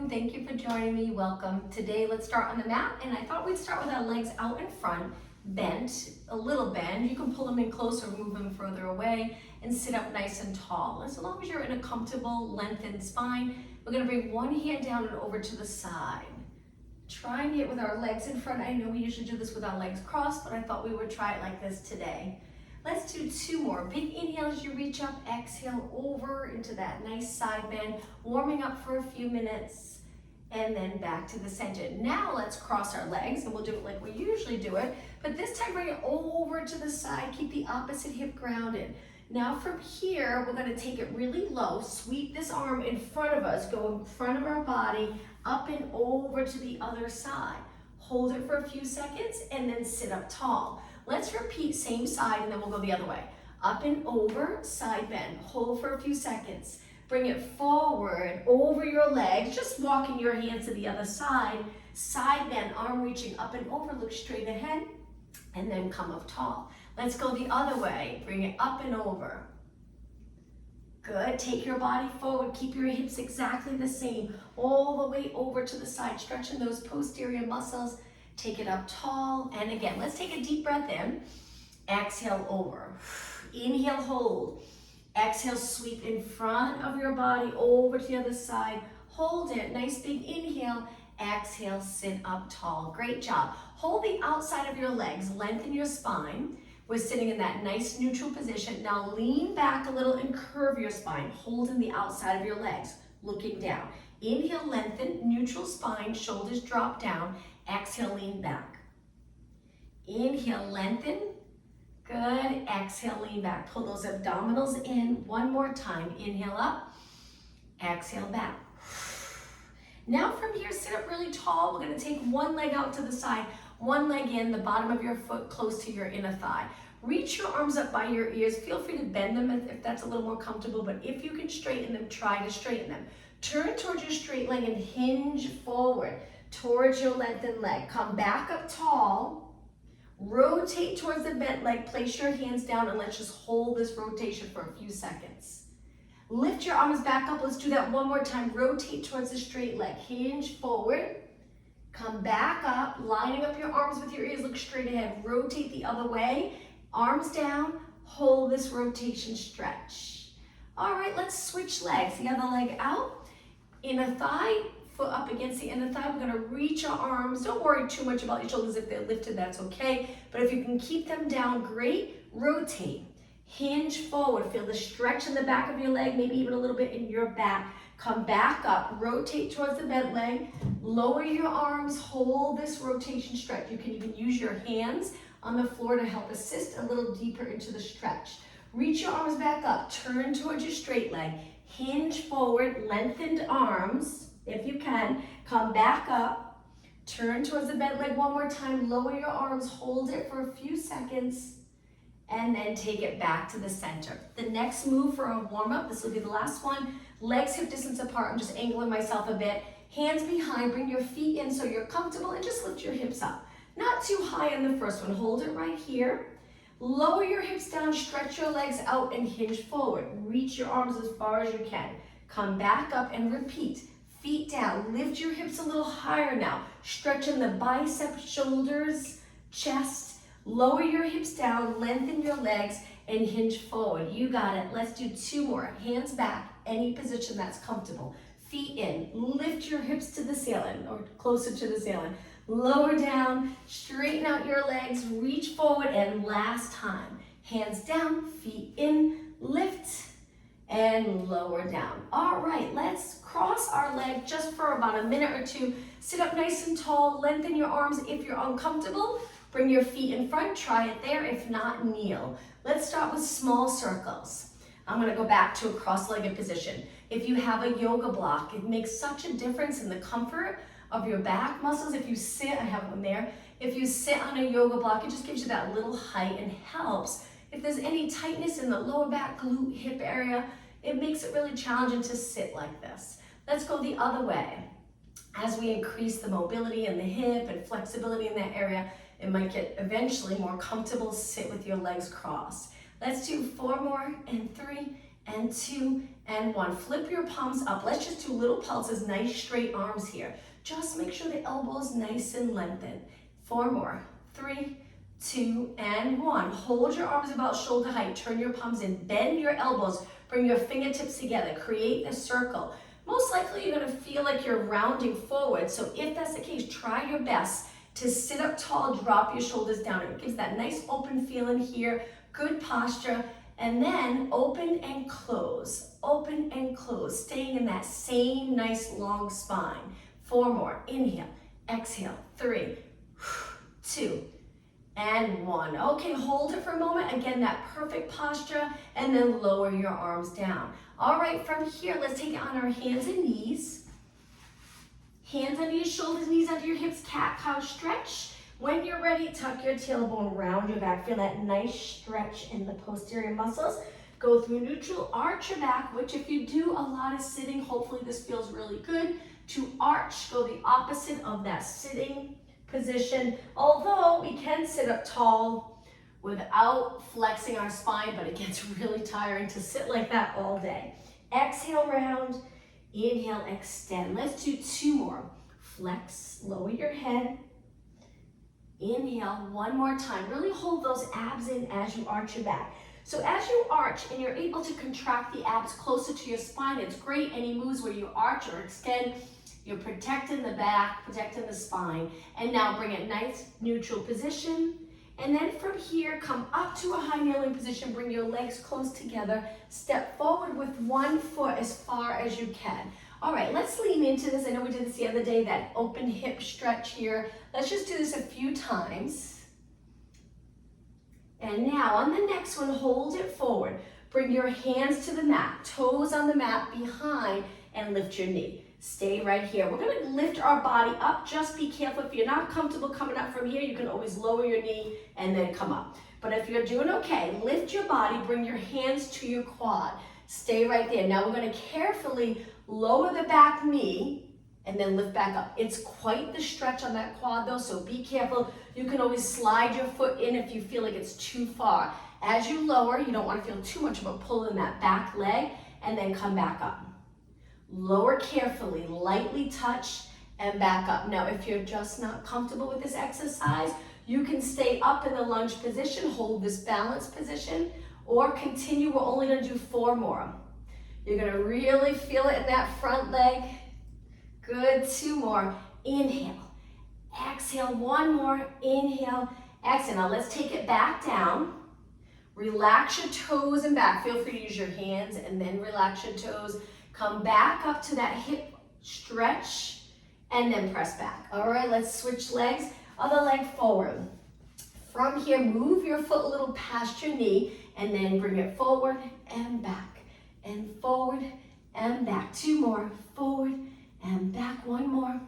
afternoon. Thank you for joining me. Welcome. Today, let's start on the mat. And I thought we'd start with our legs out in front, bent, a little bend. You can pull them in closer, move them further away, and sit up nice and tall. As long as you're in a comfortable, lengthened spine, we're going to bring one hand down and over to the side. Trying it with our legs in front. I know we usually do this with our legs crossed, but I thought we would try it like this today. Let's do two more. Big inhale as you reach up, exhale over into that nice side bend, warming up for a few minutes, and then back to the center. Now let's cross our legs, and we'll do it like we usually do it, but this time bring it over to the side, keep the opposite hip grounded. Now from here, we're gonna take it really low, sweep this arm in front of us, go in front of our body, up and over to the other side. Hold it for a few seconds, and then sit up tall. Let's repeat same side and then we'll go the other way. Up and over, side bend. Hold for a few seconds. Bring it forward, over your legs, just walking your hands to the other side. Side bend, arm reaching up and over, look straight ahead, and then come up tall. Let's go the other way. Bring it up and over. Good, take your body forward, keep your hips exactly the same, all the way over to the side, stretching those posterior muscles. Take it up tall, and again, let's take a deep breath in. Exhale over. Inhale, hold. Exhale, sweep in front of your body over to the other side. Hold it, nice big inhale. Exhale, sit up tall. Great job. Hold the outside of your legs, lengthen your spine. We're sitting in that nice neutral position. Now lean back a little and curve your spine, holding the outside of your legs, looking down. Inhale, lengthen, neutral spine, shoulders drop down. Exhale, lean back. Inhale, lengthen. Good. Exhale, lean back. Pull those abdominals in one more time. Inhale up. Exhale back. Now from here, sit up really tall. We're going to take one leg out to the side, one leg in, the bottom of your foot close to your inner thigh. Reach your arms up by your ears. Feel free to bend them if that's a little more comfortable, but if you can straighten them, try to straighten them. Turn towards your straight leg and hinge forward towards your lengthened leg. Come back up tall. Rotate towards the bent leg. Place your hands down and let's just hold this rotation for a few seconds. Lift your arms back up. Let's do that one more time. Rotate towards the straight leg. Hinge forward. Come back up, lining up your arms with your ears. Look straight ahead. Rotate the other way. Arms down. Hold this rotation stretch. All right, let's switch legs. The other leg out. Inner thigh. Foot up against the inner thigh. We're going to reach our arms. Don't worry too much about your shoulders. If they're lifted, that's okay. But if you can keep them down, great. Rotate. Hinge forward. Feel the stretch in the back of your leg, maybe even a little bit in your back. Come back up. Rotate towards the bent leg. Lower your arms. Hold this rotation stretch. You can even use your hands on the floor to help assist a little deeper into the stretch. Reach your arms back up. Turn towards your straight leg. Hinge forward. Lengthened arms. If you can, come back up, turn towards the bent leg one more time, lower your arms, hold it for a few seconds, and then take it back to the center. The next move for a warm-up, this will be the last one, legs hip distance apart. I'm just angling myself a bit. Hands behind, bring your feet in so you're comfortable, and just lift your hips up. Not too high on the first one, hold it right here. Lower your hips down, stretch your legs out, and hinge forward. Reach your arms as far as you can. Come back up and repeat. Feet down, lift your hips a little higher now. Stretching the biceps, shoulders, chest. Lower your hips down, lengthen your legs, and hinge forward. You got it. Let's do two more. Hands back, any position that's comfortable. Feet in, lift your hips to the ceiling or closer to the ceiling. Lower down, straighten out your legs, reach forward, and last time. Hands down, feet in, lift, and lower down. All right, let's cross our leg just for about a minute or two. Sit up nice and tall, lengthen your arms. If you're uncomfortable, bring your feet in front, try it there. If not, kneel. Let's start with small circles. I'm gonna go back to a cross-legged position. If you have a yoga block, it makes such a difference in the comfort of your back muscles. If you sit, I have one there. If you sit on a yoga block, it just gives you that little height and helps. If there's any tightness in the lower back, glute, hip area, it makes it really challenging to sit like this. Let's go the other way. As we increase the mobility in the hip and flexibility in that area, it might get eventually more comfortable. Sit with your legs crossed. Let's do 4 more, and 3, and 2, and 1. Flip your palms up. Let's just do little pulses, nice straight arms here. Just make sure the elbow's nice and lengthened. 4 more. 3, 2, and 1. Hold your arms about shoulder height. Turn your palms in. Bend your elbows. Bring your fingertips together. Create a circle. Most likely you're going to feel like you're rounding forward. So if that's the case, try your best to sit up tall, drop your shoulders down. It gives that nice open feeling here. Good posture. And then open and close. Open and close. Staying in that same nice long spine. 4 more. Inhale. Exhale. 3, 2, and 1. Okay, hold it for a moment. Again, that perfect posture, and then lower your arms down. All right, from here, let's take it on our hands and knees. Hands under your shoulders, knees under your hips, cat-cow stretch. When you're ready, tuck your tailbone around your back. Feel that nice stretch in the posterior muscles. Go through neutral, arch your back, which if you do a lot of sitting, hopefully this feels really good. To arch, go the opposite of that sitting position. Although we can sit up tall without flexing our spine, but it gets really tiring to sit like that all day. Exhale, round. Inhale, extend. Let's do 2 more. Flex, lower your head. Inhale, 1 more time. Really hold those abs in as you arch your back. So as you arch and you're able to contract the abs closer to your spine, it's great. Any moves where you arch or extend, you're protecting the back, protecting the spine. And now bring it nice neutral position. And then from here, come up to a high kneeling position. Bring your legs close together. Step forward with 1 foot as far as you can. All right, let's lean into this. I know we did this the other day, that open hip stretch here. Let's just do this a few times. And now on the next one, hold it forward. Bring your hands to the mat, toes on the mat behind, and lift your knee. Stay right here. We're gonna lift our body up. Just be careful. If you're not comfortable coming up from here, you can always lower your knee and then come up. But if you're doing okay, lift your body, bring your hands to your quad. Stay right there. Now we're gonna carefully lower the back knee and then lift back up. It's quite the stretch on that quad though, so be careful. You can always slide your foot in if you feel like it's too far. As you lower, you don't want to feel too much of a pull in that back leg, and then come back up. Lower carefully, lightly touch, and back up. Now, if you're just not comfortable with this exercise, you can stay up in the lunge position, hold this balanced position, or continue. We're only gonna do 4 more. You're gonna really feel it in that front leg. Good, 2 more. Inhale, exhale, 1 more. Inhale, exhale. Now let's take it back down. Relax your toes and back. Feel free to use your hands and then relax your toes. Come back up to that hip stretch and then press back. All right, let's switch legs. Other leg forward. From here, move your foot a little past your knee and then bring it forward and back and forward and back. 2 more, forward and back. 1 more.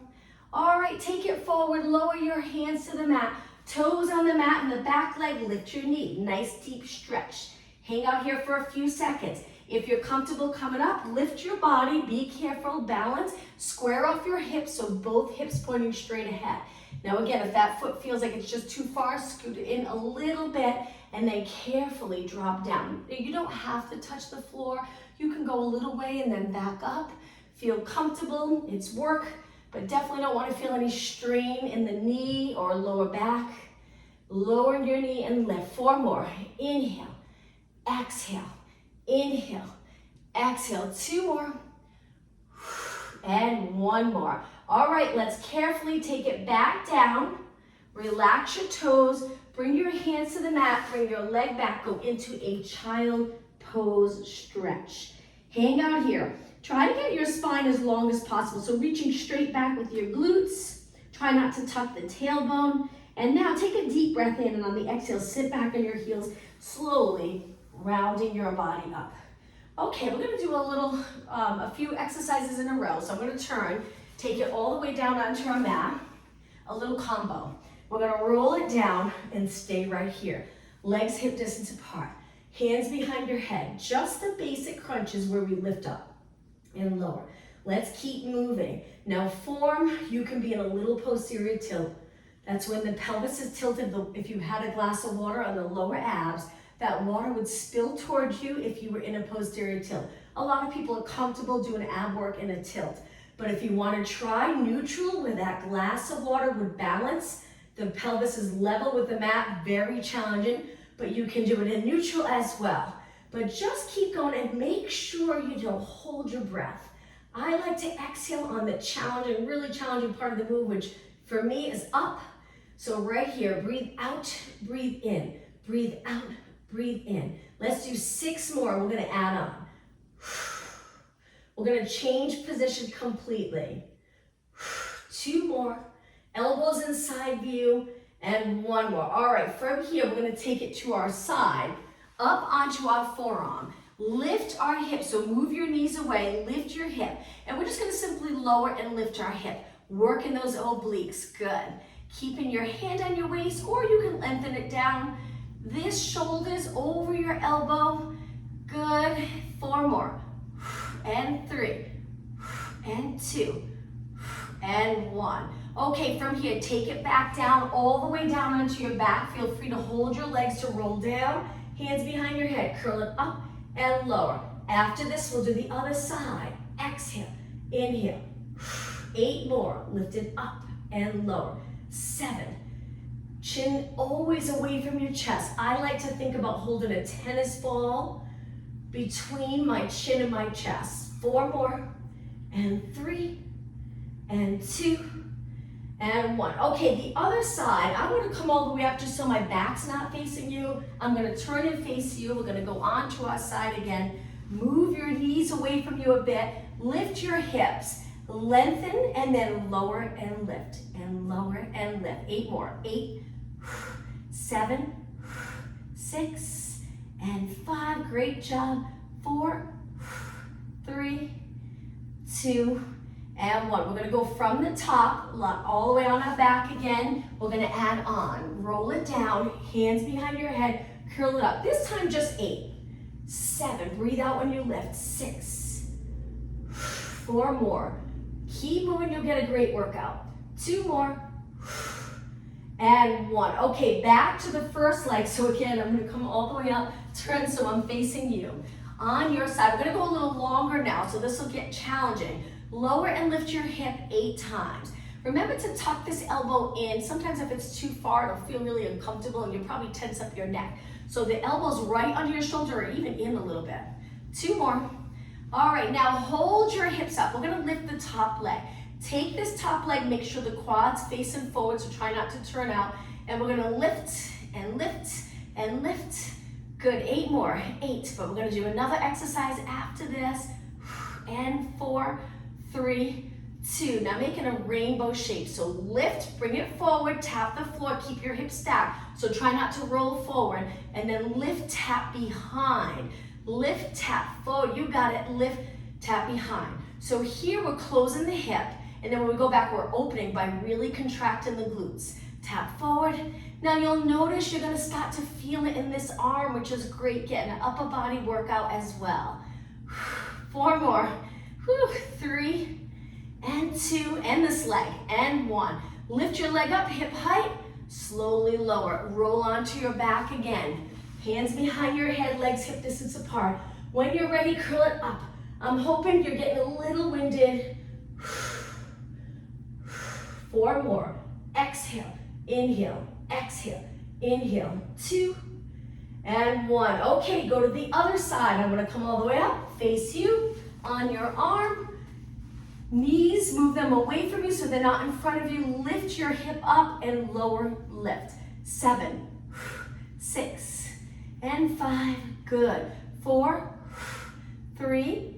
All right, take it forward, lower your hands to the mat. Toes on the mat and the back leg, lift your knee. Nice deep stretch. Hang out here for a few seconds. If you're comfortable coming up, lift your body, be careful, balance, square off your hips so both hips pointing straight ahead. Now again, if that foot feels like it's just too far, scoot it in a little bit and then carefully drop down. You don't have to touch the floor. You can go a little way and then back up. Feel comfortable, it's work, but definitely don't want to feel any strain in the knee or lower back. Lower your knee and lift. 4 more. Inhale, exhale. Inhale, exhale. 2 more, and 1 more. All right, let's carefully take it back down. Relax your toes, bring your hands to the mat, bring your leg back, go into a child pose stretch. Hang out here. Try to get your spine as long as possible. So reaching straight back with your glutes. Try not to tuck the tailbone. And now take a deep breath in, and on the exhale, sit back on your heels, slowly rounding your body up. Okay, we're gonna do a few exercises in a row. So I'm gonna turn, take it all the way down onto our mat, a little combo. We're gonna roll it down and stay right here. Legs hip distance apart, hands behind your head. Just the basic crunches where we lift up and lower. Let's keep moving. Now form, you can be in a little posterior tilt. That's when the pelvis is tilted. If you had a glass of water on the lower abs, that water would spill towards you if you were in a posterior tilt. A lot of people are comfortable doing ab work in a tilt. But if you want to try neutral where that glass of water would balance, the pelvis is level with the mat, very challenging, but you can do it in neutral as well. But just keep going and make sure you don't hold your breath. I like to exhale on the challenging, really challenging part of the move, which for me is up. So right here, breathe out, breathe in, breathe out, breathe in. Let's do 6 more. We're gonna add on. We're gonna change position completely. 2 more. Elbows in side view, and 1 more. All right, from here, we're gonna take it to our side, up onto our forearm. Lift our hip, so move your knees away, lift your hip. And we're just gonna simply lower and lift our hip. Working those obliques, good. Keeping your hand on your waist, or you can lengthen it down. This shoulder's over your elbow, good. 4 more, and 3, and 2, and 1. Okay, from here, take it back down, all the way down onto your back. Feel free to hold your legs to roll down. Hands behind your head, curl it up and lower. After this, we'll do the other side. Exhale, inhale. 8 more, lift it up and lower. 7, chin always away from your chest. I like to think about holding a tennis ball between my chin and my chest. 4 more, and 3, and 2, and 1. Okay, the other side, I'm gonna come all the way up just so my back's not facing you. I'm gonna turn and face you. We're gonna go on to our side again. Move your knees away from you a bit. Lift your hips. Lengthen and then lower and lift. And lower and lift. 8 more. 8, 7, 6, and 5. Great job. 4, 3, 2, and 1. We're gonna go from the top, all the way on our back again. We're gonna add on. Roll it down, hands behind your head, curl it up. This time just 8, 7, breathe out when you lift. 6, 4 more. Keep moving, you'll get a great workout. 2 more, and 1. Okay, back to the first leg. So again, I'm gonna come all the way up, turn so I'm facing you. On your side, we're gonna go a little longer now, so this will get challenging. Lower and lift your hip 8 times. Remember to tuck this elbow in. Sometimes if it's too far, it'll feel really uncomfortable and you'll probably tense up your neck. So the elbow's right under your shoulder or even in a little bit. 2 more. All right, now hold your hips up. We're gonna lift the top leg. Take this top leg, make sure the quad's facing forward, so try not to turn out. And we're gonna lift and lift and lift. Good, 8 more, 8. But we're gonna do another exercise after this. And 4, 3, 2. Now making a rainbow shape. So lift, bring it forward, tap the floor, keep your hips stacked. So try not to roll forward. And then lift, tap behind. Lift, tap forward. You got it. Lift, tap behind. So here we're closing the hip. And then when we go back, we're opening by really contracting the glutes. Tap forward. Now you'll notice you're gonna start to feel it in this arm, which is great, getting an upper body workout as well. 4 more. 3, and 2, and this leg, and 1. Lift your leg up, hip height, slowly lower. Roll onto your back again. Hands behind your head, legs hip distance apart. When you're ready, curl it up. I'm hoping you're getting a little winded. 4 more. Exhale, inhale, exhale, inhale. 2, and 1. Okay, go to the other side. I'm gonna come all the way up, face you, on your arm. Knees, move them away from you so they're not in front of you. Lift your hip up and lower lift. 7, 6, and 5. Good. 4, 3,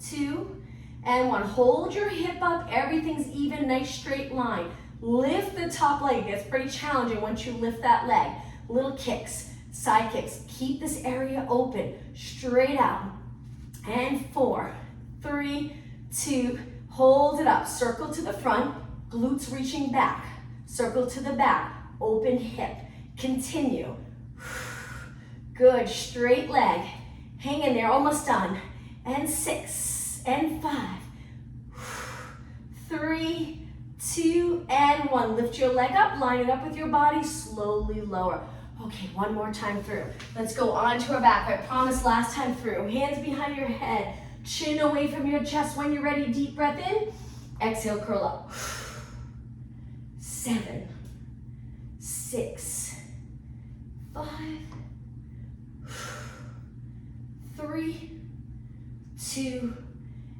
2, and 1. Hold your hip up. Everything's even, nice straight line. Lift the top leg. It gets pretty challenging once you lift that leg. Little kicks, side kicks. Keep this area open, straight out. And 4, 3, 2, hold it up. Circle to the front, glutes reaching back. Circle to the back, open hip. Continue. Good, straight leg. Hang in there, almost done. And 6, and 5, 3, 2, and 1. Lift your leg up, line it up with your body, slowly lower. Okay, one more time through. Let's go onto our back. I promised last time through. Hands behind your head, chin away from your chest. When you're ready, deep breath in. Exhale, curl up. 7, 6, 5, 3, 2,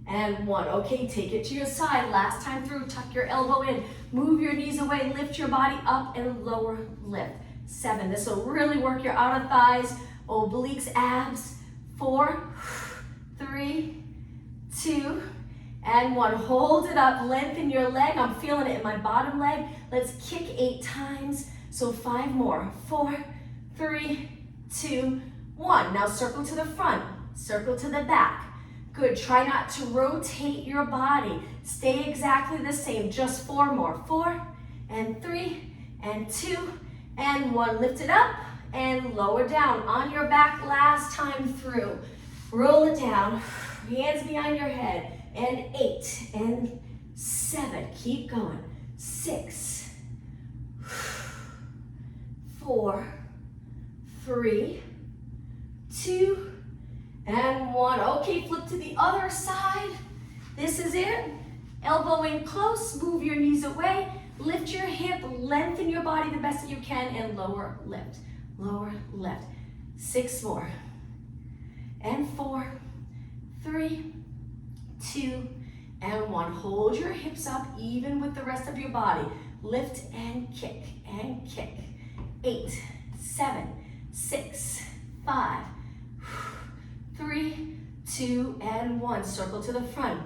and 1. Okay, take it to your side. Last time through, tuck your elbow in. Move your knees away, lift your body up and lower lift. 7, this will really work your outer thighs, obliques, abs. 4, 3, 2, and 1. Hold it up, lengthen your leg. I'm feeling it in my bottom leg. Let's kick 8 times. So 5 more. 4, 3, 2, 1. Now circle to the front, circle to the back. Good, try not to rotate your body. Stay exactly the same, just 4 more. 4, and 3, and 2, and 1. Lift it up and lower down. On your back last time through. Roll it down, hands behind your head. And 8, and 7, keep going. 6, 4, 3, 2, and 1. Okay, flip to the other side. This is it. Elbow in close, move your knees away, lift your hip, lengthen your body the best that you can, and lower lift. Lower lift. 6 more. And 4, 3, 2, and 1. Hold your hips up even with the rest of your body. Lift and kick and kick. 8, 7, 6, 5, 3, 2, and 1. Circle to the front,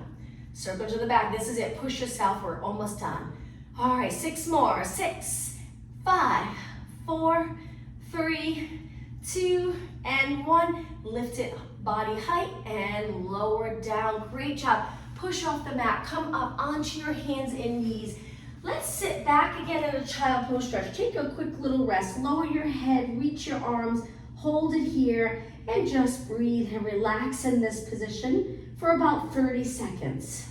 circle to the back. This is it. Push yourself. We're almost done. All right, 6 more. 6, 5, 4, 3, 2, and 1. Lift it body height and lower down. Great job. Push off the mat. Come up onto your hands and knees. Let's sit back again in a child pose stretch. Take a quick little rest. Lower your head, reach your arms, hold it here, and just breathe and relax in this position for about 30 seconds.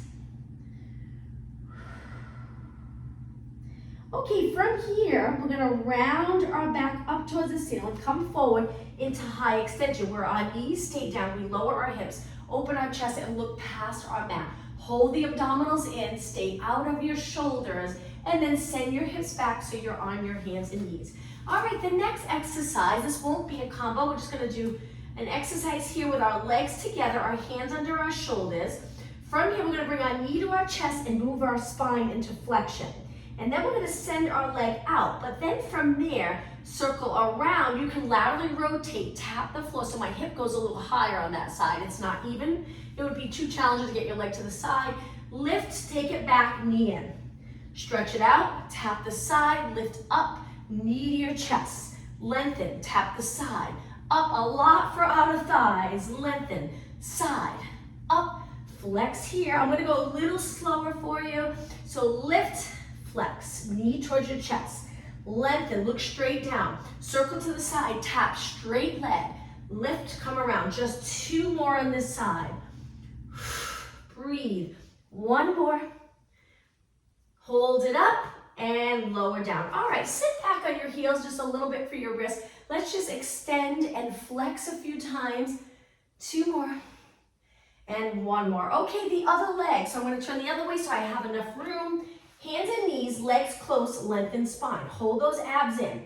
Okay, from here, we're gonna round our back up towards the ceiling, come forward into high extension. We're on knees, stay down, we lower our hips, open our chest, and look past our mat. Hold the abdominals in, stay out of your shoulders, and then send your hips back so you're on your hands and knees. All right, the next exercise, this won't be a combo, we're just gonna do an exercise here with our legs together, our hands under our shoulders. From here, we're gonna bring our knee to our chest and move our spine into flexion. And then we're gonna send our leg out, but then from there, circle around. You can laterally rotate, tap the floor, so my hip goes a little higher on that side. It's not even. It would be too challenging to get your leg to the side. Lift, take it back, knee in. Stretch it out, tap the side, lift up, knee to your chest. Lengthen, tap the side. Up a lot for outer thighs, lengthen, side, up, flex here. I'm gonna go a little slower for you. So lift, flex, knee towards your chest. Lengthen, look straight down. Circle to the side, tap, straight leg. Lift, come around. Just 2 more on this side. Breathe. 1 more. Hold it up and lower down. All right, sit back on your heels just a little bit for your wrist. Let's just extend and flex a few times. 2 more. And 1 more. Okay, the other leg. So I'm going to turn the other way so I have enough room. Hands and knees, legs close, lengthen spine. Hold those abs in.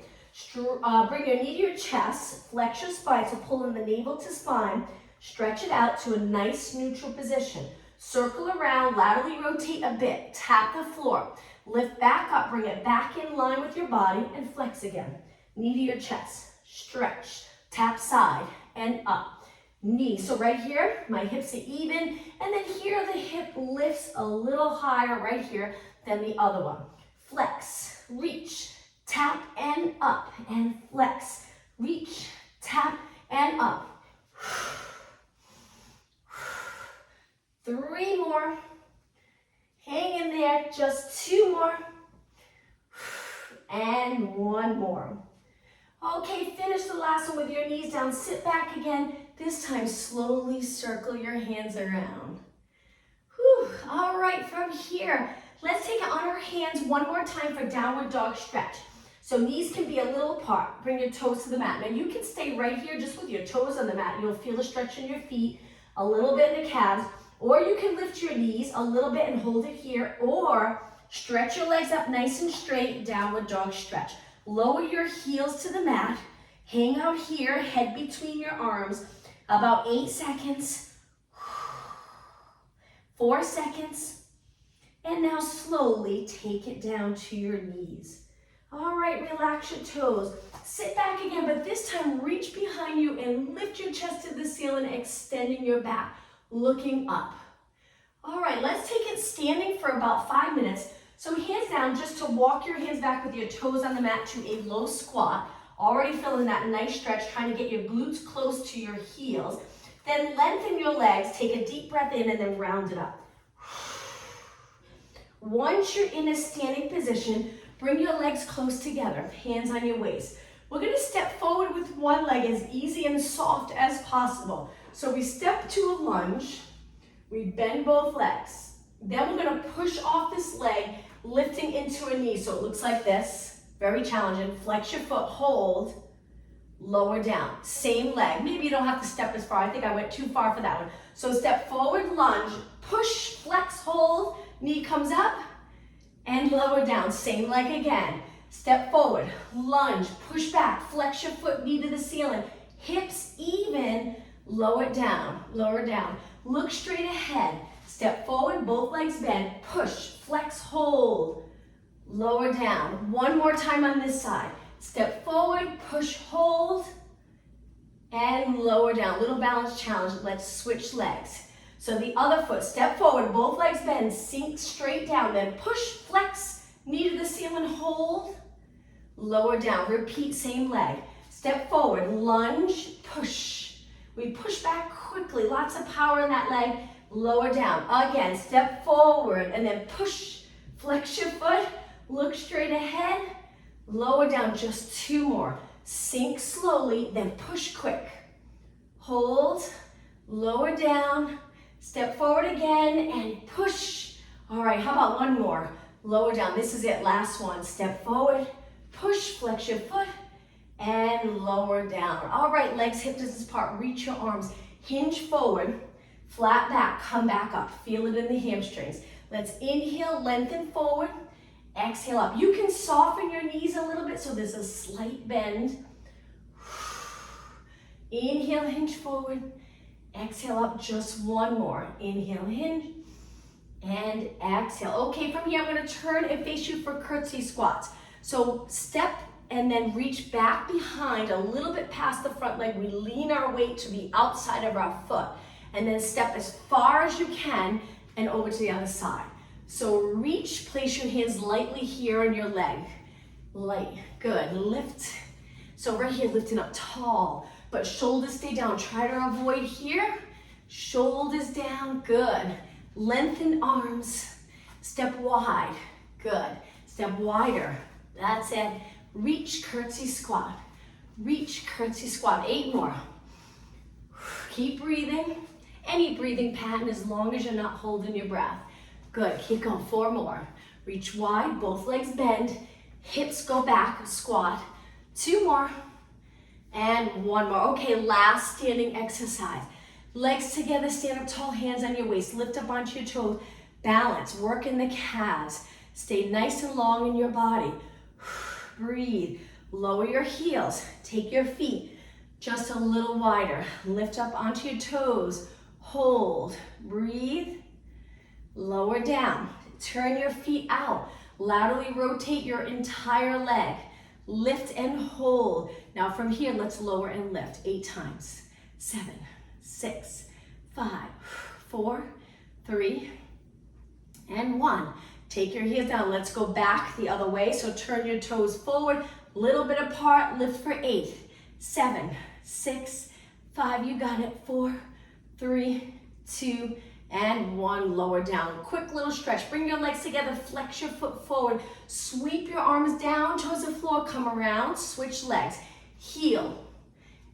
Bring your knee to your chest, flex your spine, so pull in the navel to spine. Stretch it out to a nice neutral position. Circle around, laterally rotate a bit. Tap the floor. Lift back up, bring it back in line with your body, and flex again. Knee to your chest, stretch, tap side, and up. Knee, so right here, my hips are even, and then here the hip lifts a little higher right here than the other one. Flex, reach, tap, and up, and flex, reach, tap, and up. 3 more. Hang in there, just 2 more. And 1 more. Okay, finish the last one with your knees down. Sit back again. This time, slowly circle your hands around. Whew. All right, from here, let's take it on our hands one more time for downward dog stretch. So knees can be a little apart. Bring your toes to the mat. Now you can stay right here just with your toes on the mat. You'll feel the stretch in your feet, a little bit in the calves, or you can lift your knees a little bit and hold it here, or stretch your legs up nice and straight, downward dog stretch. Lower your heels to the mat, hang out here, head between your arms, about 8 seconds, 4 seconds, and now slowly take it down to your knees. All right, relax your toes. Sit back again, but this time reach behind you and lift your chest to the ceiling, extending your back, looking up. All right, let's take it standing for about 5 minutes. So hands down, just to walk your hands back with your toes on the mat to a low squat. Already feeling that nice stretch, trying to get your glutes close to your heels. Then lengthen your legs, take a deep breath in and then round it up. Once you're in a standing position, bring your legs close together, hands on your waist. We're gonna step forward with one leg as easy and soft as possible. So we step to a lunge, we bend both legs. Then we're gonna push off this leg, lifting into a knee. So it looks like this, very challenging. Flex your foot, hold, lower down. Same leg, maybe you don't have to step as far. I think I went too far for that one. So step forward, lunge, push, flex, hold, knee comes up, and lower down, same leg again. Step forward, lunge, push back, flex your foot, knee to the ceiling. Hips even, lower down, lower down. Look straight ahead. Step forward, both legs bend, push, flex, hold, lower down. One more time on this side. Step forward, push, hold, and lower down. Little balance challenge, let's switch legs. So the other foot, step forward, both legs bend, sink straight down, then push, flex, knee to the ceiling, hold, lower down. Repeat, same leg. Step forward, lunge, push. We push back quickly, lots of power in that leg, lower down. Again, step forward and then push, flex your foot, look straight ahead, lower down, just 2 more. Sink slowly, then push quick. Hold, lower down, step forward again and push. All right, how about one more? Lower down, this is it, last one. Step forward, push, flex your foot, and lower down. All right, legs hip distance apart, reach your arms, hinge forward, flat back, come back up. Feel it in the hamstrings. Let's inhale, lengthen forward, exhale up. You can soften your knees a little bit so there's a slight bend. Inhale, hinge forward. Exhale up, just one more. Inhale, hinge, and exhale. Okay, from here, I'm gonna turn and face you for curtsy squats. So step and then reach back behind a little bit past the front leg. We lean our weight to the outside of our foot. And then step as far as you can and over to the other side. So reach, place your hands lightly here on your leg. Light, good, lift. So right here, lifting up tall, but shoulders stay down. Try to avoid here. Shoulders down, good. Lengthen arms, step wide, good. Step wider, that's it. Reach, curtsy squat. Reach, curtsy squat, 8 more. Keep breathing. Any breathing pattern as long as you're not holding your breath. Good, keep going, 4 more. Reach wide, both legs bend, hips go back, squat. 2 more, and 1 more. Okay, last standing exercise. Legs together, stand up tall, hands on your waist, lift up onto your toes, balance, work in the calves. Stay nice and long in your body. Breathe, lower your heels, take your feet just a little wider. Lift up onto your toes, hold, breathe, lower down. Turn your feet out, laterally rotate your entire leg. Lift and hold. Now from here, let's lower and lift 8 times. 7, 6, 5, 4, 3, and 1. Take your heels down. Let's go back the other way. So turn your toes forward, little bit apart. Lift for 8, 7, 6, 5. You got it. 4, 3, 2, and 1. Lower down. Quick little stretch. Bring your legs together. Flex your foot forward. Sweep your arms down towards the floor. Come around. Switch legs. Heel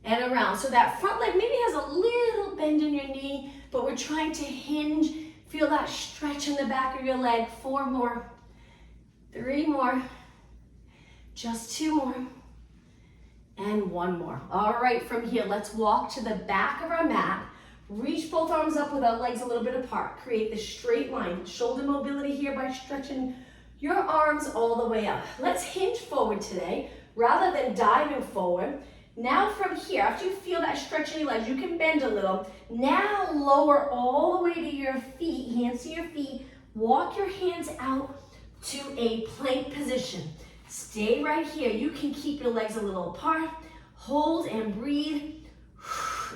and around. So that front leg maybe has a little bend in your knee, but we're trying to hinge. Feel that stretch in the back of your leg. 4 more. 3 more. Just 2 more. And 1 more. All right, from here, let's walk to the back of our mat. Reach both arms up with our legs a little bit apart. Create the straight line. Shoulder mobility here by stretching your arms all the way up. Let's hinge forward today rather than diving forward. Now from here, after you feel that stretch in your legs, you can bend a little. Now lower all the way to your feet, hands to your feet. Walk your hands out to a plank position. Stay right here. You can keep your legs a little apart. Hold and breathe.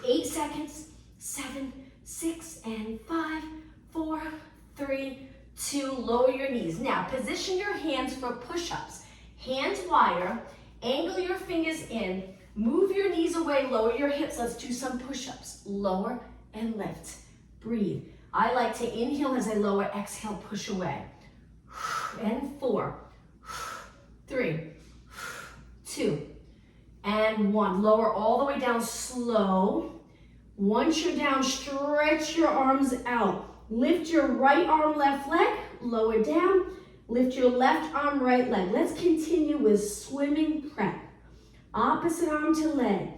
8 seconds. 7, 6, and 5, 4, 3, 2. Lower your knees. Now position your hands for push-ups. Hands wider. Angle your fingers in. Move your knees away. Lower your hips. Let's do some push-ups. Lower and lift. Breathe. I like to inhale as I lower. Exhale, push away. And 4, 3, 2, and 1. Lower all the way down slow. Once you're down, stretch your arms out. Lift your right arm, left leg, lower down. Lift your left arm, right leg. Let's continue with swimming prep. Opposite arm to leg.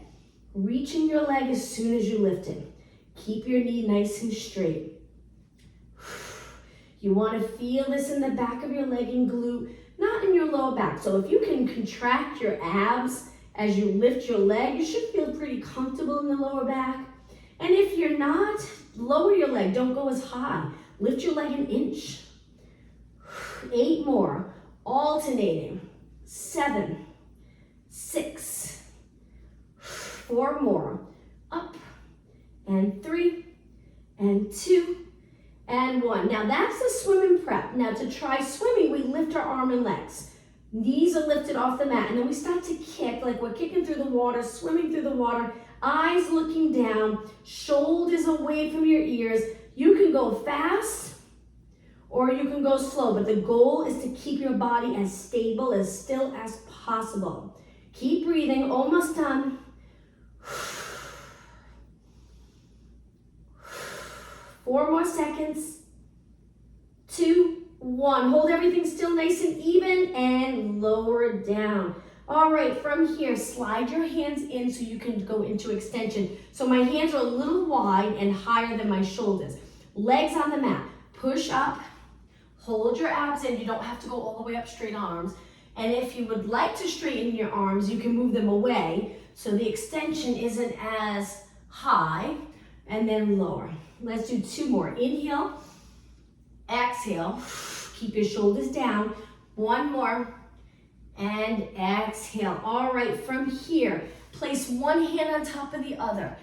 Reaching your leg as soon as you lift it. Keep your knee nice and straight. You want to feel this in the back of your leg and glute, not in your lower back. So if you can contract your abs as you lift your leg, you should feel pretty comfortable in the lower back. And if you're not, lower your leg. Don't go as high. Lift your leg an inch. 8 more. Alternating. 7, 6, 4 more. Up. And 3, and 2, and 1. Now that's the swimming prep. Now to try swimming, we lift our arm and legs. Knees are lifted off the mat, and then we start to kick like we're kicking through the water, swimming through the water, eyes looking down, shoulders away from your ears. You can go fast or you can go slow, but the goal is to keep your body as stable, as still as possible. Keep breathing, almost done. 4 more seconds. 2, 1. Hold everything still nice and even and lower down. All right, from here, slide your hands in so you can go into extension. So my hands are a little wide and higher than my shoulders. Legs on the mat. Push up. Hold your abs in. You don't have to go all the way up straight arms. And if you would like to straighten your arms, you can move them away so the extension isn't as high, and then lower. Let's do 2 more. Inhale, exhale. Keep your shoulders down. 1 more. And exhale. All right, from here, place one hand on top of the other.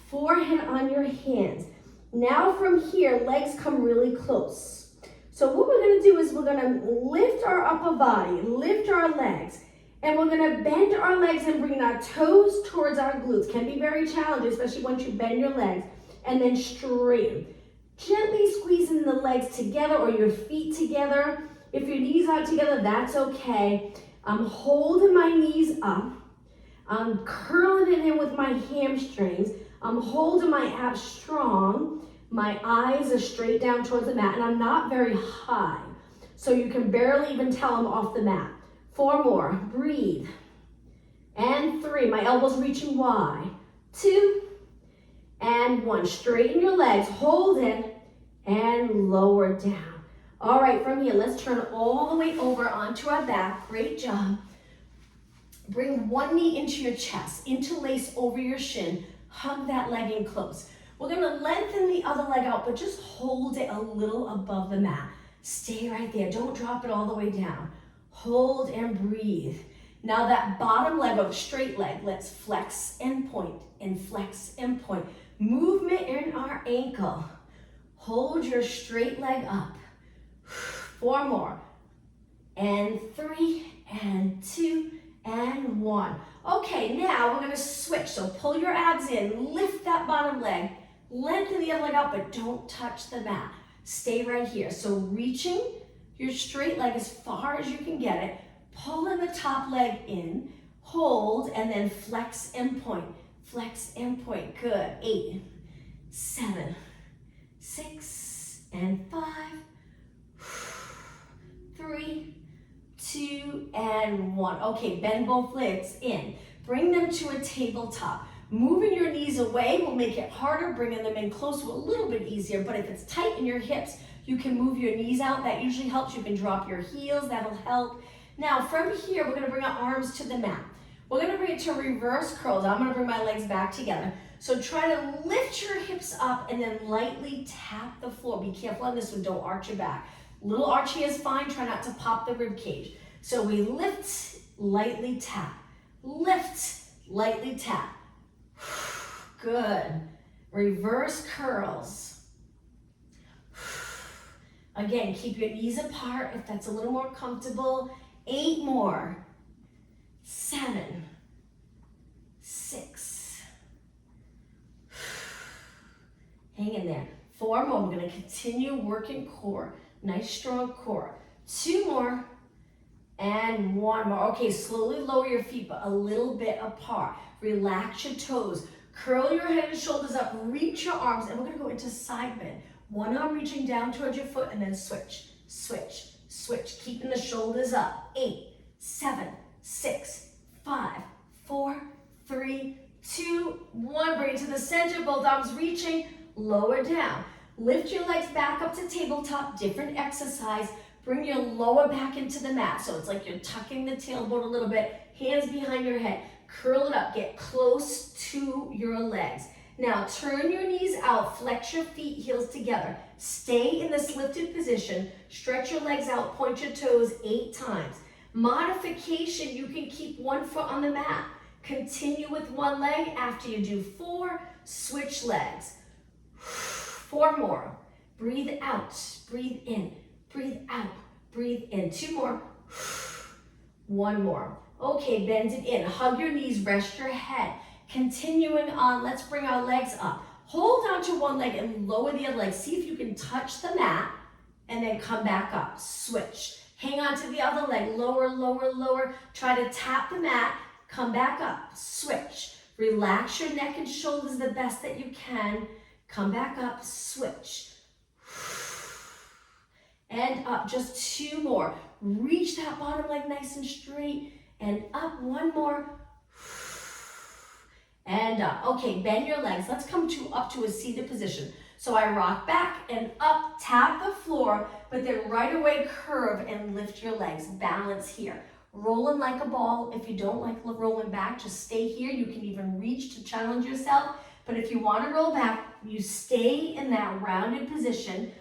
Forehead on your hands. Now from here, legs come really close. So what we're gonna do is we're gonna lift our upper body, lift our legs, and we're gonna bend our legs and bring our toes towards our glutes. Can be very challenging, especially once you bend your legs, and then straighten. Gently squeezing the legs together or your feet together. If your knees aren't together, that's okay. I'm holding my knees up. I'm curling it in with my hamstrings. I'm holding my abs strong. My eyes are straight down towards the mat, and I'm not very high. So you can barely even tell I'm off the mat. 4 more. Breathe. And 3. My elbows reaching wide. 2. And 1. Straighten your legs. Hold it. And lower down. All right, from here, let's turn all the way over onto our back. Great job. Bring one knee into your chest. Interlace over your shin. Hug that leg in close. We're gonna lengthen the other leg out, but just hold it a little above the mat. Stay right there. Don't drop it all the way down. Hold and breathe. Now that bottom leg or the straight leg, let's flex and point and flex and point. Movement in our ankle. Hold your straight leg up. 4 more. And 3, and 2, and 1. Okay, now we're gonna switch. So pull your abs in, lift that bottom leg, lengthen the other leg out, but don't touch the mat. Stay right here. So reaching your straight leg as far as you can get it, pulling the top leg in, hold, and then flex and point. Flex and point. Good. 8, 7, 6, and 5, 3, 2, and 1. Okay, bend both legs in. Bring them to a tabletop. Moving your knees away will make it harder. Bringing them in close will a little bit easier, but if it's tight in your hips, you can move your knees out. That usually helps. You can drop your heels. That'll help. Now, from here, we're going to bring our arms to the mat. We're going to bring it to reverse curls. I'm going to bring my legs back together. So try to lift your hips up and then lightly tap the floor. Be careful on this one. Don't arch your back. Little arch here is fine. Try not to pop the rib cage. So we lift, lightly tap. Lift, lightly tap. Good. Reverse curls. Again, keep your knees apart if that's a little more comfortable. 8 more. 7, 6. Hang in there. 4 more. We're going to continue working core. Nice strong core. 2 more. And 1 more. Okay, slowly lower your feet, but a little bit apart. Relax your toes. Curl your head and shoulders up. Reach your arms, and we're going to go into side bend. One arm reaching down towards your foot, and then switch, switch, switch. Keeping the shoulders up. 8, 7, 6, 5, 4, 3, 2, 1. Bring it to the center. Both arms reaching. Lower down. Lift your legs back up to tabletop. Different exercise. Bring your lower back into the mat. So it's like you're tucking the tailbone a little bit. Hands behind your head. Curl it up. Get close to your legs. Now turn your knees out. Flex your feet, heels together. Stay in this lifted position. Stretch your legs out. Point your toes 8 times. Modification, you can keep one foot on the mat. Continue with one leg. After you do 4, switch legs. 4 more. Breathe out. Breathe in. Breathe out. Breathe in. 2 more. 1 more. Okay, bend it in. Hug your knees. Rest your head. Continuing on, let's bring our legs up. Hold on to one leg and lower the other leg. See if you can touch the mat and then come back up. Switch. Hang on to the other leg. Lower, lower, lower. Try to tap the mat. Come back up. Switch. Relax your neck and shoulders the best that you can. Come back up. Switch. And up. Just 2 more. Reach that bottom leg nice and straight. And up. 1 more. And up. Okay, bend your legs. Let's come up to a seated position. So I rock back and up, tap the floor, but then right away curve and lift your legs. Balance here. Rolling like a ball. If you don't like rolling back, just stay here. You can even reach to challenge yourself. But if you want to roll back, you stay in that rounded position.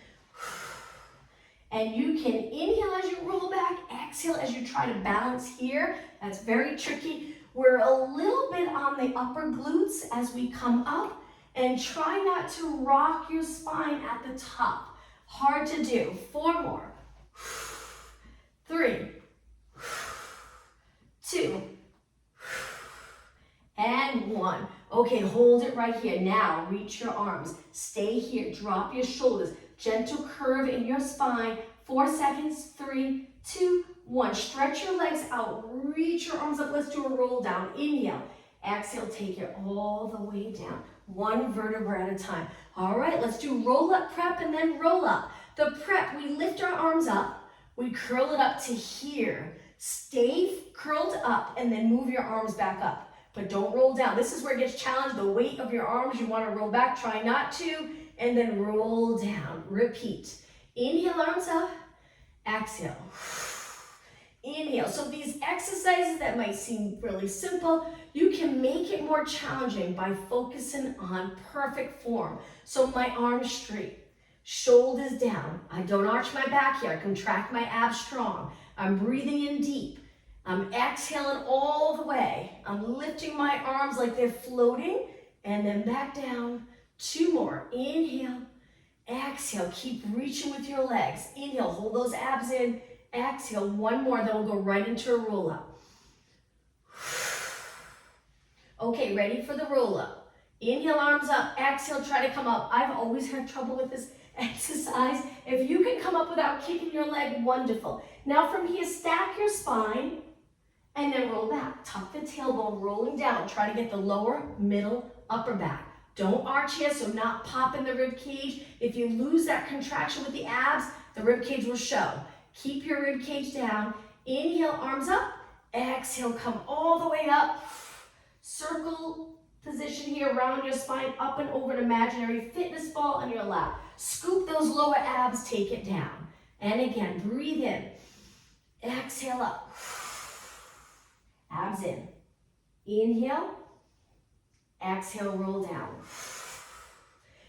And you can inhale as you roll back, exhale as you try to balance here. That's very tricky. We're a little bit on the upper glutes as we come up, and try not to rock your spine at the top. Hard to do. 4 more. 3, 2, and 1. Okay, hold it right here. Now, reach your arms. Stay here. Drop your shoulders. Gentle curve in your spine. 4 seconds. 3, 2, 1. Stretch your legs out. Reach your arms up. Let's do a roll down. Inhale. Exhale. Take it all the way down. 1 vertebra at a time. All right, let's do roll up prep and then roll up. The prep, we lift our arms up. We curl it up to here. Stay curled up and then move your arms back up. But don't roll down. This is where it gets challenged. The weight of your arms, you want to roll back. Try not to. And then roll down. Repeat. Inhale, arms up. Exhale. Inhale. So these exercises that might seem really simple, you can make it more challenging by focusing on perfect form. So my arms straight, shoulders down. I don't arch my back here. I contract my abs strong. I'm breathing in deep. I'm exhaling all the way. I'm lifting my arms like they're floating and then back down. 2 more. Inhale. Exhale. Keep reaching with your legs. Inhale. Hold those abs in. Exhale. 1 more. Then we'll go right into a roll up. Okay, ready for the roll up. Inhale, arms up. Exhale, try to come up. I've always had trouble with this exercise. If you can come up without kicking your leg, wonderful. Now from here, stack your spine and then roll back. Tuck the tailbone, rolling down. Try to get the lower, middle, upper back. Don't arch here, so not pop in the rib cage. If you lose that contraction with the abs, the rib cage will show. Keep your rib cage down. Inhale, arms up. Exhale, come all the way up. Circle position here, round your spine, up and over an imaginary fitness ball on your lap. Scoop those lower abs, take it down. And again, breathe in. Exhale up. Abs in. Inhale. Exhale, roll down.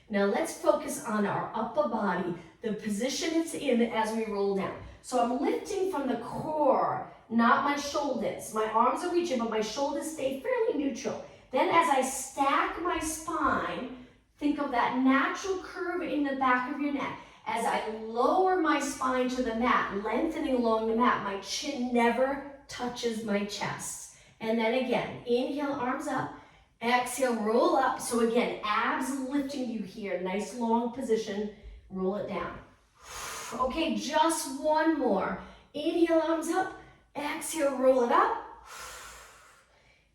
Now let's focus on our upper body, the position it's in as we roll down. So I'm lifting from the core, not my shoulders. My arms are reaching, but my shoulders stay fairly neutral. Then as I stack my spine, think of that natural curve in the back of your neck. As I lower my spine to the mat, lengthening along the mat, my chin never touches my chest. And then again, inhale, arms up. Exhale, roll up. So again, abs lifting you here. Nice long position. Roll it down. Okay, just one more. Inhale, arms up. Exhale, roll it up.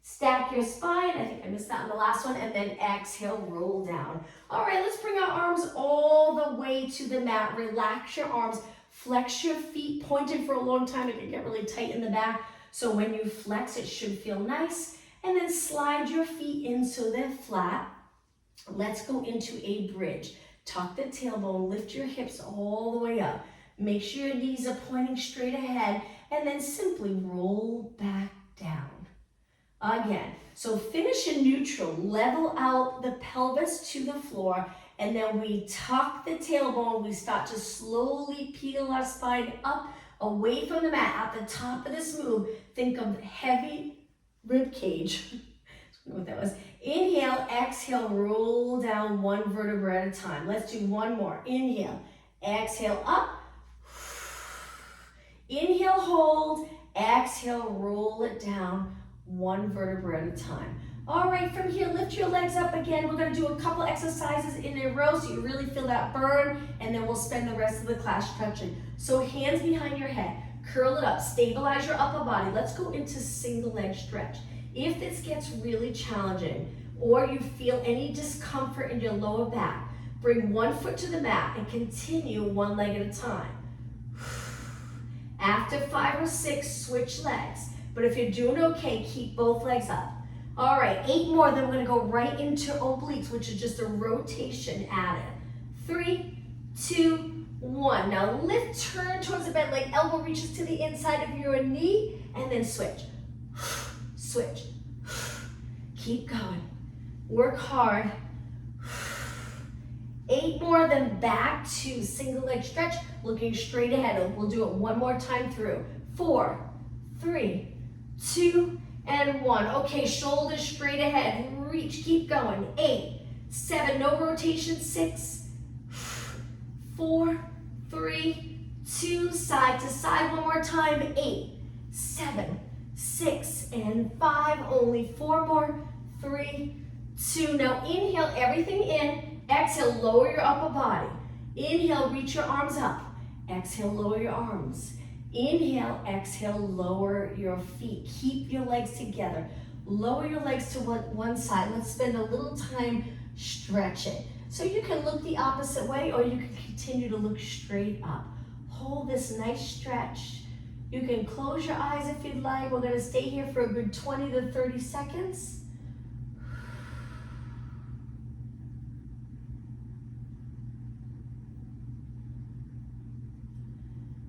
Stack your spine. I think I missed that in the last one. And then exhale, roll down. All right, let's bring our arms all the way to the mat. Relax your arms. Flex your feet. Pointed for a long time. It can get really tight in the back. So when you flex, it should feel nice. And then slide your feet in so they're flat. Let's go into a bridge. Tuck the tailbone, lift your hips all the way up. Make sure your knees are pointing straight ahead, and then simply roll back down. Again, so finish in neutral, level out the pelvis to the floor, and then we tuck the tailbone. We start to slowly peel our spine up away from the mat. At the top of this move, think of heavy rib cage. I don't know what that was. Inhale, exhale, roll down one vertebra at a time. Let's do one more. Inhale, exhale, up. Inhale, hold. Exhale, roll it down one vertebra at a time. All right, from here, lift your legs up again. We're gonna do a couple exercises in a row so you really feel that burn, and then we'll spend the rest of the class stretching. So hands behind your head. Curl it up, stabilize your upper body. Let's go into single leg stretch. If this gets really challenging or you feel any discomfort in your lower back, bring one foot to the mat and continue one leg at a time. After 5 or 6, switch legs. But if you're doing okay, keep both legs up. All right, 8 more, then we're gonna go right into obliques, which is just a rotation added. 3, 2, 1. Now lift, turn towards the bed leg, elbow reaches to the inside of your knee, and then switch. Switch. Keep going. Work hard. 8 more, then back to single leg stretch, looking straight ahead. We'll do it one more time through. 4, 3, 2, and 1. Okay, shoulders straight ahead. Reach, keep going. 8, 7, no rotation. 6, 4, 3, 2, side to side one more time. 8, 7, 6, and 5. Only 4 more. 3, 2. Now inhale everything in. Exhale, lower your upper body. Inhale, reach your arms up. Exhale, lower your arms. Inhale, exhale, lower your feet. Keep your legs together. Lower your legs to one side. Let's spend a little time stretching. So you can look the opposite way or you can continue to look straight up. Hold this nice stretch. You can close your eyes if you'd like. We're gonna stay here for a good 20 to 30 seconds.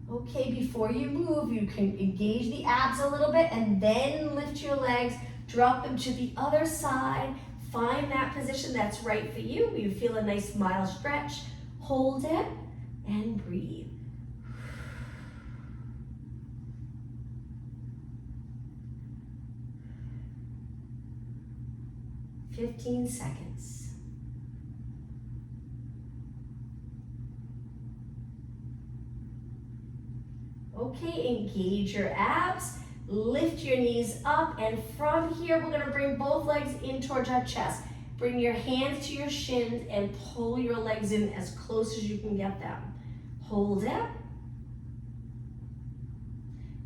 Okay, before you move, you can engage the abs a little bit and then lift your legs, drop them to the other side. Find that position that's right for you. You feel a nice mild stretch. Hold it and breathe. "15 seconds. Okay, engage your abs, lift your knees up, and from here, we're gonna bring both legs in towards our chest. Bring your hands to your shins and pull your legs in as close as you can get them. Hold it.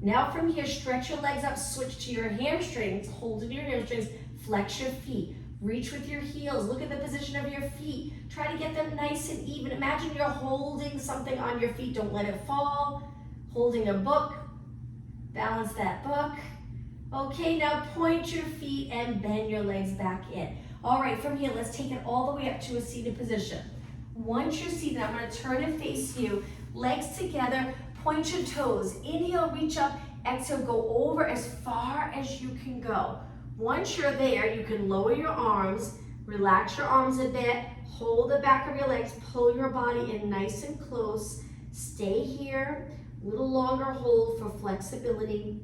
Now from here, stretch your legs up, switch to your hamstrings, hold in your hamstrings, flex your feet. Reach with your heels, look at the position of your feet. Try to get them nice and even. Imagine you're holding something on your feet, don't let it fall. Holding a book. Balance that book. Okay, now point your feet and bend your legs back in. All right, from here, let's take it all the way up to a seated position. Once you're seated, I'm gonna turn and face you. Legs together, point your toes. Inhale, reach up. Exhale, go over as far as you can go. Once you're there, you can lower your arms, relax your arms a bit, hold the back of your legs, pull your body in nice and close. Stay here, a little longer hold for flexibility.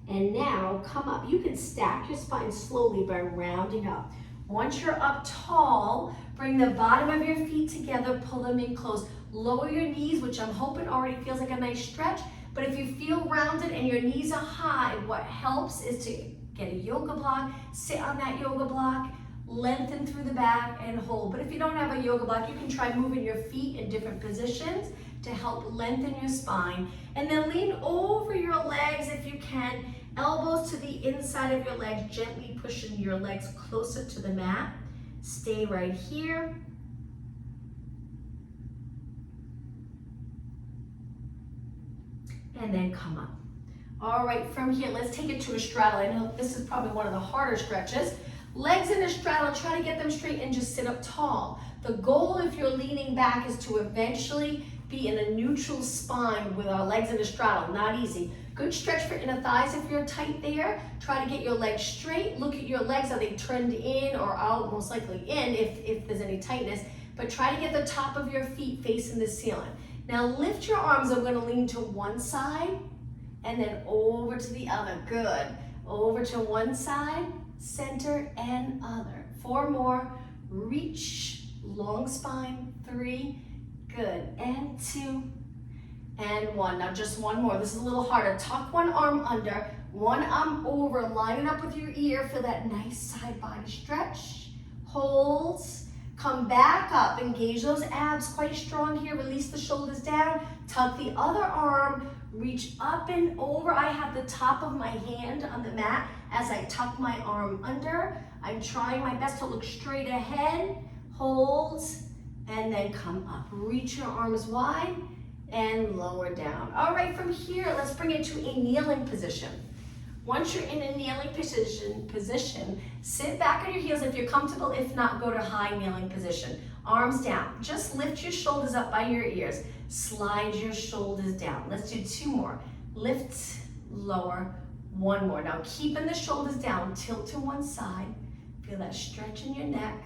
And now come up. You can stack your spine slowly by rounding up. Once you're up tall, bring the bottom of your feet together, pull them in close. Lower your knees, which I'm hoping already feels like a nice stretch. But if you feel rounded and your knees are high, what helps is to get a yoga block, sit on that yoga block, lengthen through the back and hold. But if you don't have a yoga block, you can try moving your feet in different positions to help lengthen your spine. And then lean over your legs if you can. Elbows to the inside of your legs, gently pushing your legs closer to the mat. Stay right here. And then come up. All right, from here, let's take it to a straddle. I know this is probably one of the harder stretches. Legs in a straddle, try to get them straight and just sit up tall. The goal, if you're leaning back, is to eventually be in a neutral spine with our legs in a straddle. Not easy. Good stretch for inner thighs if you're tight there. Try to get your legs straight. Look at your legs. Are they turned in or out? Most likely in if there's any tightness. But try to get the top of your feet facing the ceiling. Now lift your arms. I'm going to lean to one side and then over to the other. Good. Over to one side, center, and other. 4 more. Reach. Long spine. 3. Good. And 2. And 1. Now just one more. This is a little harder. Tuck one arm under, one arm over. Line it up with your ear for that nice side body stretch. Hold. Come back up. Engage those abs quite strong here. Release the shoulders down. Tuck the other arm. Reach up and over. I have the top of my hand on the mat as I tuck my arm under. I'm trying my best to look straight ahead. Hold. And then come up. Reach your arms wide. And lower down. All right, from here, let's bring it to a kneeling position. Once you're in a kneeling position, sit back on your heels if you're comfortable. If not, go to high kneeling position. Arms down. Just lift your shoulders up by your ears. Slide your shoulders down. Let's do 2 more. Lift, lower, 1 more. Now keeping the shoulders down, tilt to one side. Feel that stretch in your neck.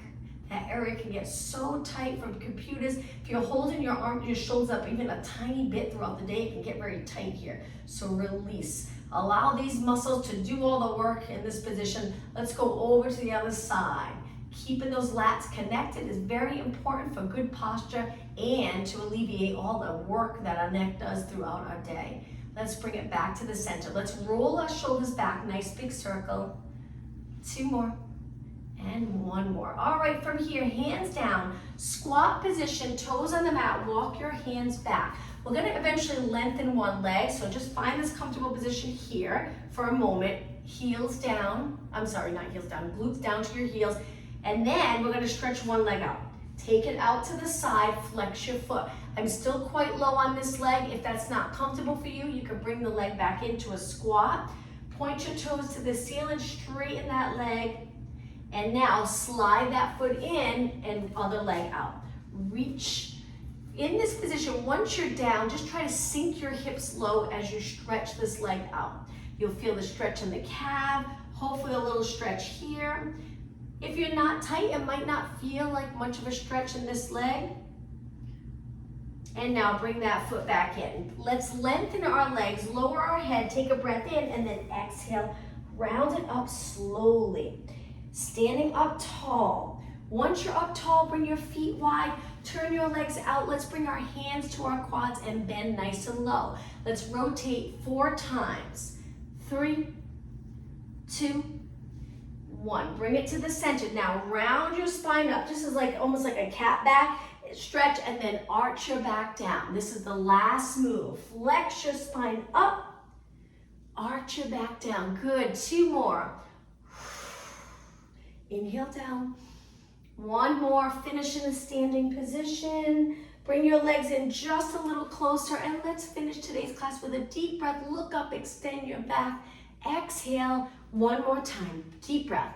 That area can get so tight from computers. If you're holding your shoulders up even a tiny bit throughout the day, it can get very tight here. So release. Allow these muscles to do all the work in this position. Let's go over to the other side. Keeping those lats connected is very important for good posture and to alleviate all the work that our neck does throughout our day. Let's bring it back to the center. Let's roll our shoulders back, nice big circle. 2 more. And 1 more. All right, from here, hands down, squat position, toes on the mat, walk your hands back. We're gonna eventually lengthen one leg, so just find this comfortable position here for a moment. Heels down, I'm sorry, not heels down, glutes down to your heels. And then we're gonna stretch one leg out. Take it out to the side, flex your foot. I'm still quite low on this leg. If that's not comfortable for you, you can bring the leg back into a squat. Point your toes to the ceiling, straighten that leg. And now slide that foot in and other leg out. Reach. In this position, once you're down, just try to sink your hips low as you stretch this leg out. You'll feel the stretch in the calf, hopefully a little stretch here. If you're not tight, it might not feel like much of a stretch in this leg. And now bring that foot back in. Let's lengthen our legs, lower our head, take a breath in, and then exhale. Round it up slowly. Standing up tall. Once you're up tall, bring your feet wide, turn your legs out. Let's bring our hands to our quads and bend nice and low. Let's rotate 4 times. 3, 2, 1. Bring it to the center. Now round your spine up, just as almost like a cat back. Stretch and then arch your back down. This is the last move. Flex your spine up, arch your back down. Good. 2 more. Inhale down, One more, finish in a standing position. Bring your legs in just a little closer, and let's finish today's class with a deep breath. Look up, extend your back. Exhale, one more time, deep breath.